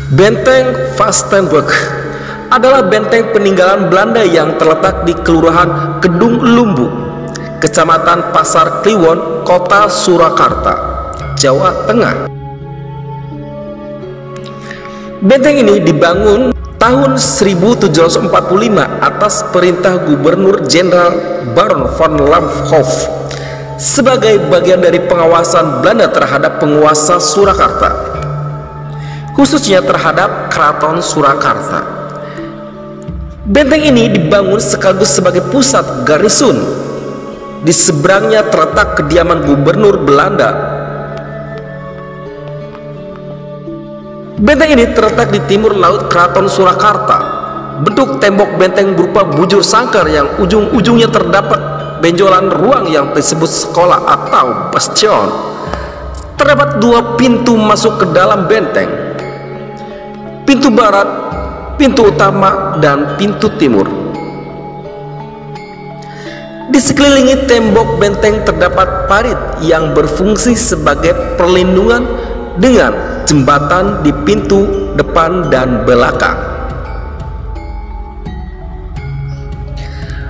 Benteng Vastenburg adalah benteng peninggalan Belanda yang terletak di Kelurahan Kedung Lumbu, Kecamatan Pasar Kliwon, Kota Surakarta, Jawa Tengah. Benteng ini dibangun tahun 1745 atas perintah Gubernur Jenderal Baron von Lamhoff sebagai bagian dari pengawasan Belanda terhadap penguasa Surakarta, khususnya terhadap Keraton Surakarta. Benteng ini dibangun sekaligus sebagai pusat garnisun. Di seberangnya terletak kediaman Gubernur Belanda. Benteng ini terletak di timur laut Keraton Surakarta. Bentuk tembok benteng berupa bujur sangkar yang ujung-ujungnya terdapat benjolan ruang yang disebut sekolah atau bastion. Terdapat dua pintu masuk ke dalam benteng: pintu barat, pintu utama, dan pintu timur. Di sekelilingi tembok benteng terdapat parit yang berfungsi sebagai perlindungan dengan jembatan di pintu depan dan belakang.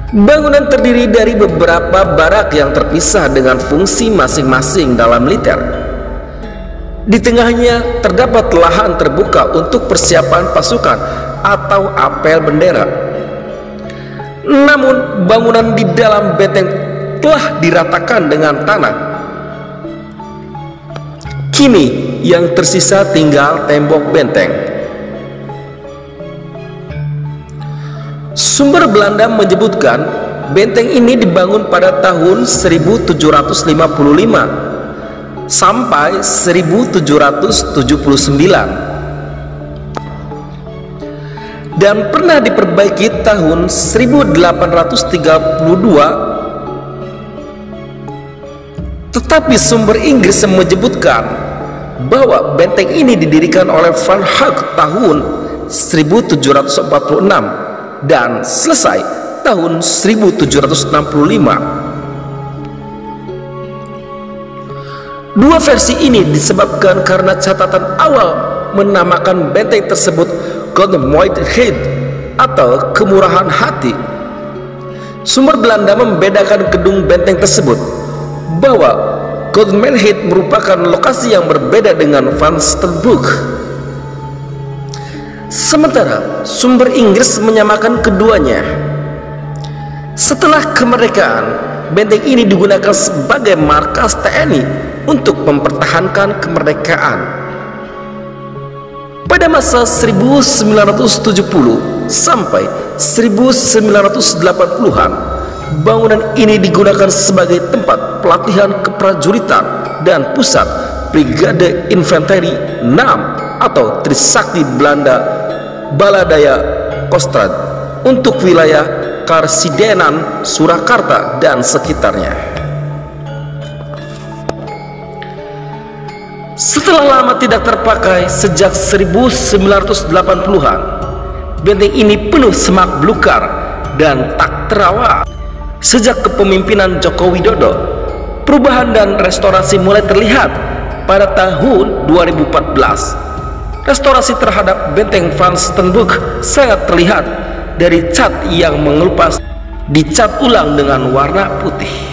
Bangunan terdiri dari beberapa barak yang terpisah dengan fungsi masing-masing dalam militer. Di tengahnya terdapat lahan terbuka untuk persiapan pasukan atau apel bendera. Namun bangunan di dalam benteng telah diratakan dengan tanah. Kini yang tersisa tinggal tembok benteng. Sumber Belanda menyebutkan benteng ini dibangun pada tahun 1755 sampai 1779 dan pernah diperbaiki tahun 1832. Tetapi sumber Inggris menyebutkan bahwa benteng ini didirikan oleh Van Hug tahun 1746 dan selesai tahun 1765. Dua versi ini disebabkan karena catatan awal menamakan benteng tersebut Goedmoedigheid atau kemurahan hati. Sumber Belanda membedakan gedung benteng tersebut bahwa Goedmoedigheid merupakan lokasi yang berbeda dengan Vastenburg. Sementara sumber Inggris menyamakan keduanya. Setelah kemerdekaan, benteng ini digunakan sebagai markas TNI untuk mempertahankan kemerdekaan. Pada masa 1970 sampai 1980-an, bangunan ini digunakan sebagai tempat pelatihan keprajuritan dan pusat Brigade Infanteri 6 atau Trisakti Belanda Baladaya Kostrad untuk wilayah Karsidenan, Surakarta dan sekitarnya. Setelah lama tidak terpakai sejak 1980-an, benteng ini penuh semak belukar dan tak terawat. Sejak kepemimpinan Joko Widodo, perubahan dan restorasi mulai terlihat pada tahun 2014. Restorasi terhadap benteng Vastenburg sangat terlihat dari cat yang mengelupas dicat ulang dengan warna putih.